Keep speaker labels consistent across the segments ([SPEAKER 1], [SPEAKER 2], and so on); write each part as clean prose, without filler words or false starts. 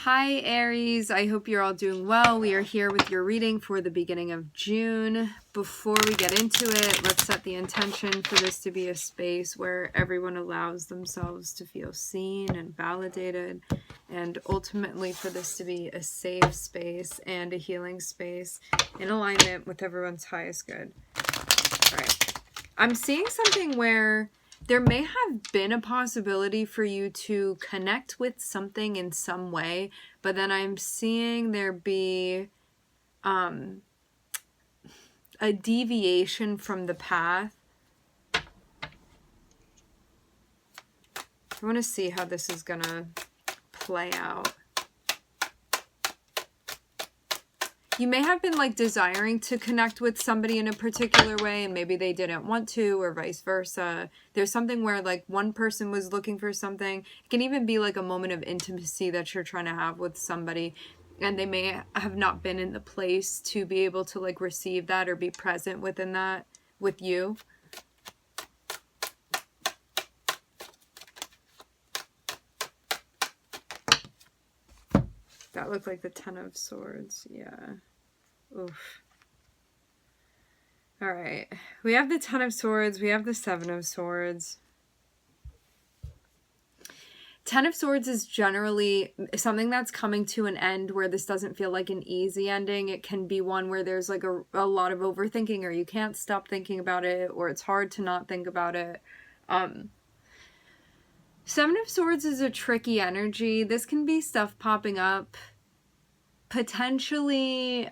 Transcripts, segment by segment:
[SPEAKER 1] Hi Aries, I hope you're all doing well. We are here with your reading for the beginning of June. Before we get into it, let's set the intention for this to be a space where everyone allows themselves to feel seen and validated, and ultimately for this to be a safe space and a healing space in alignment with everyone's highest good. All right. I'm seeing something where there may have been a possibility for you to connect with something in some way, but then I'm seeing there be a deviation from the path. I want to see how this is going to play out. You may have been like desiring to connect with somebody in a particular way and maybe they didn't want to, or vice versa. There's something where like one person was looking for something. It can even be like a moment of intimacy that you're trying to have with somebody and they may have not been in the place to be able to like receive that or be present within that with you. That looked like the Ten of Swords. Yeah. Oof. All right. We have the Ten of Swords. We have the Seven of Swords. Ten of Swords is generally something that's coming to an end where this doesn't feel like an easy ending. It can be one where there's like a lot of overthinking, or you can't stop thinking about it, or it's hard to not think about it. Seven of Swords is a tricky energy. This can be stuff popping up. Potentially,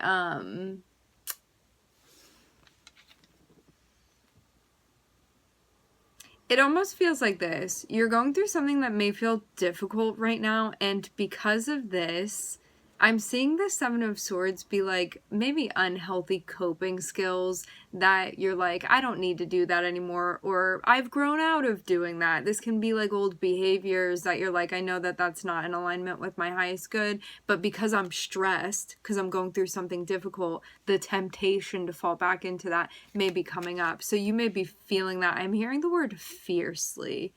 [SPEAKER 1] it almost feels like this. You're going through something that may feel difficult right now, and because of this, I'm seeing the Seven of Swords be like maybe unhealthy coping skills that you're like, I don't need to do that anymore, or I've grown out of doing that. This can be like old behaviors that you're like, I know that that's not in alignment with my highest good, but because I'm stressed, because I'm going through something difficult, the temptation to fall back into that may be coming up. So you may be feeling that. I'm hearing the word fiercely.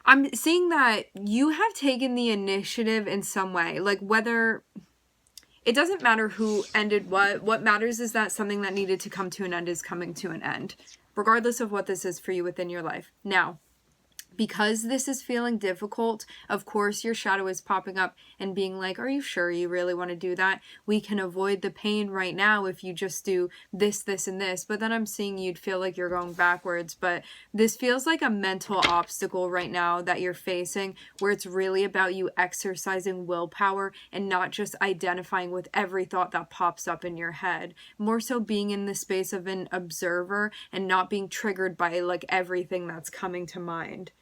[SPEAKER 1] I'm seeing that you have taken the initiative in some way, like whether it doesn't matter who ended what matters is that something that needed to come to an end is coming to an end, regardless of what this is for you within your life. Now, because this is feeling difficult, of course, your shadow is popping up and being like, are you sure you really want to do that? We can avoid the pain right now if you just do this, this, and this. But then I'm seeing you'd feel like you're going backwards. But this feels like a mental obstacle right now that you're facing, where it's really about you exercising willpower and not just identifying with every thought that pops up in your head. More so being in the space of an observer and not being triggered by like everything that's coming to mind.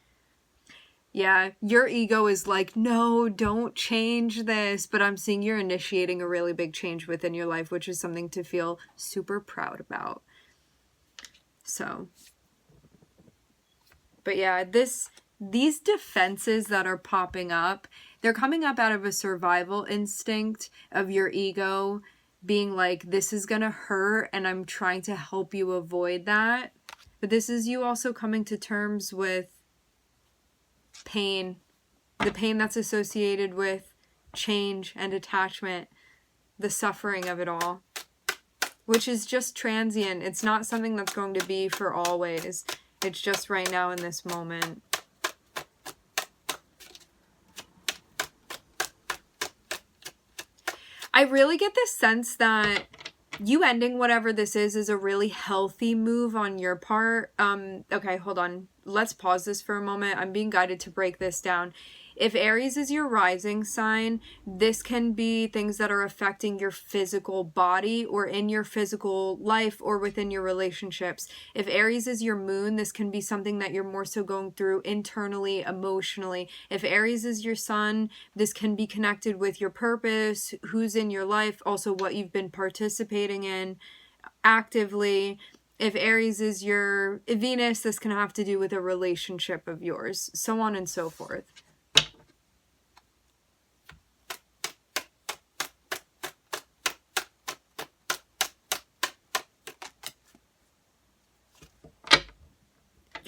[SPEAKER 1] Yeah, your ego is like, no, don't change this. But I'm seeing you're initiating a really big change within your life, which is something to feel super proud about. So, but yeah, these defenses that are popping up, they're coming up out of a survival instinct of your ego being like, this is gonna hurt and I'm trying to help you avoid that. But this is you also coming to terms with pain, the pain that's associated with change and attachment, the suffering of it all, which is just transient. It's not something that's going to be for always. It's just right now in this moment. I really get this sense that you ending whatever this is a really healthy move on your part. Okay, hold on. Let's pause this for a moment. I'm being guided to break this down. If Aries is your rising sign, this can be things that are affecting your physical body or in your physical life or within your relationships. If Aries is your moon, this can be something that you're more so going through internally, emotionally. If Aries is your sun, this can be connected with your purpose, who's in your life, also what you've been participating in actively. If Aries is your Venus, this can have to do with a relationship of yours, so on and so forth.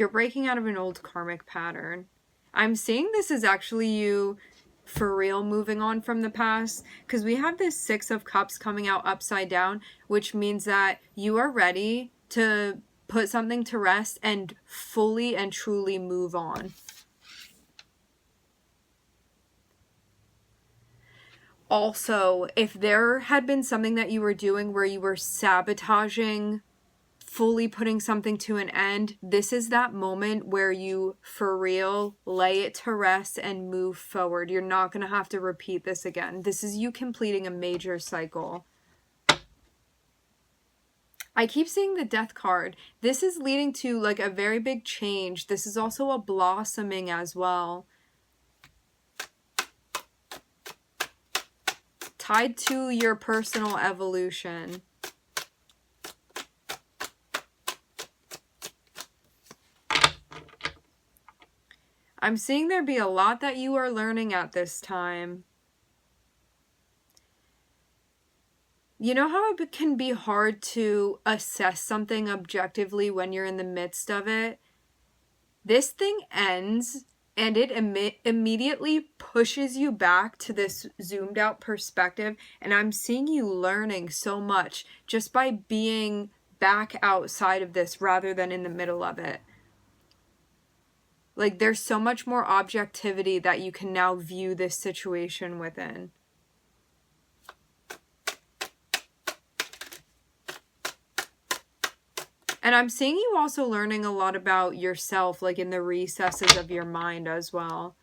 [SPEAKER 1] You're breaking out of an old karmic pattern. I'm seeing this is actually you for real moving on from the past, because we have this Six of Cups coming out upside down, which means that you are ready to put something to rest and fully and truly move on. Also, if there had been something that you were doing where you were sabotaging fully putting something to an end, this is that moment where you, for real, lay it to rest and move forward. You're not going to have to repeat this again. This is you completing a major cycle. I keep seeing the Death card. This is leading to like a very big change. This is also a blossoming as well. Tied to your personal evolution. I'm seeing there be a lot that you are learning at this time. You know how it can be hard to assess something objectively when you're in the midst of it? This thing ends and it immediately pushes you back to this zoomed out perspective. And I'm seeing you learning so much just by being back outside of this rather than in the middle of it. Like, there's so much more objectivity that you can now view this situation within. And I'm seeing you also learning a lot about yourself, like in the recesses of your mind as well.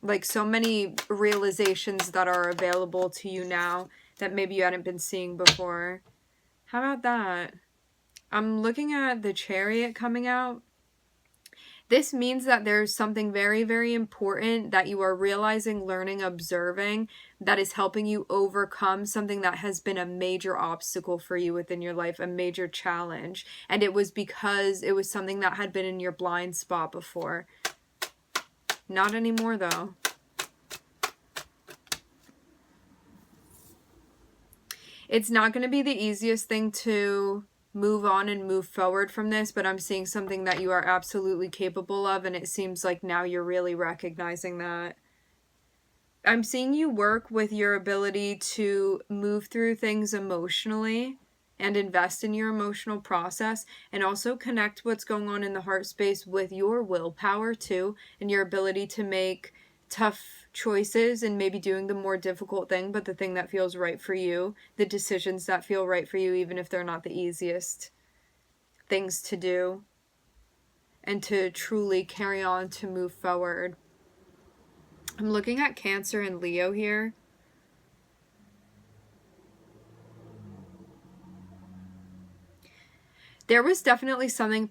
[SPEAKER 1] Like so many realizations that are available to you now that maybe you hadn't been seeing before. How about that? I'm looking at the Chariot coming out. This means that there's something very, very important that you are realizing, learning, observing that is helping you overcome something that has been a major obstacle for you within your life, a major challenge. And it was because it was something that had been in your blind spot before. Not anymore, though. It's not going to be the easiest thing to move on and move forward from this, but I'm seeing something that you are absolutely capable of, and it seems like now you're really recognizing that. I'm seeing you work with your ability to move through things emotionally and invest in your emotional process, and also connect what's going on in the heart space with your willpower too, and your ability to make tough choices and maybe doing the more difficult thing, but the thing that feels right for you, the decisions that feel right for you, even if they're not the easiest things to do, and to truly carry on to move forward. I'm looking at Cancer and Leo here. There was definitely something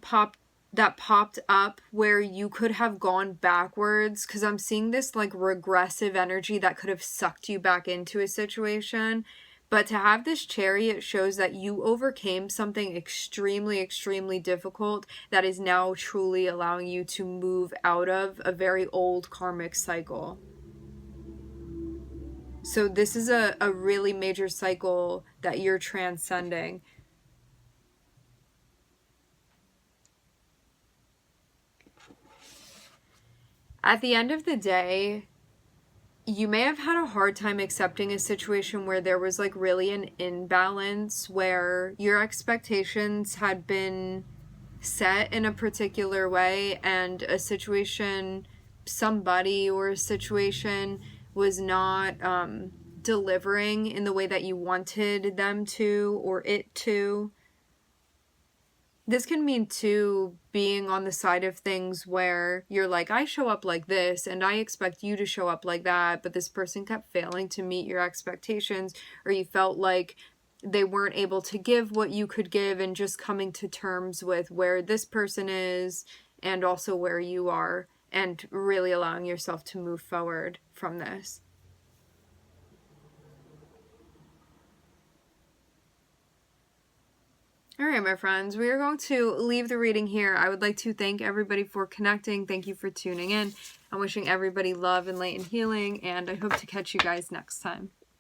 [SPEAKER 1] that popped up where you could have gone backwards, because I'm seeing this like regressive energy that could have sucked you back into a situation. But to have this Chariot shows that you overcame something extremely, extremely difficult that is now truly allowing you to move out of a very old karmic cycle. So this is a really major cycle that you're transcending. At the end of the day, you may have had a hard time accepting a situation where there was like really an imbalance, where your expectations had been set in a particular way and a situation, somebody or a situation was not delivering in the way that you wanted them to or it to. This can mean too being on the side of things where you're like, I show up like this and I expect you to show up like that, but this person kept failing to meet your expectations, or you felt like they weren't able to give what you could give, and just coming to terms with where this person is and also where you are, and really allowing yourself to move forward from this. All right, my friends, we are going to leave the reading here. I would like to thank everybody for connecting. Thank you for tuning in. I'm wishing everybody love and light and healing, and I hope to catch you guys next time.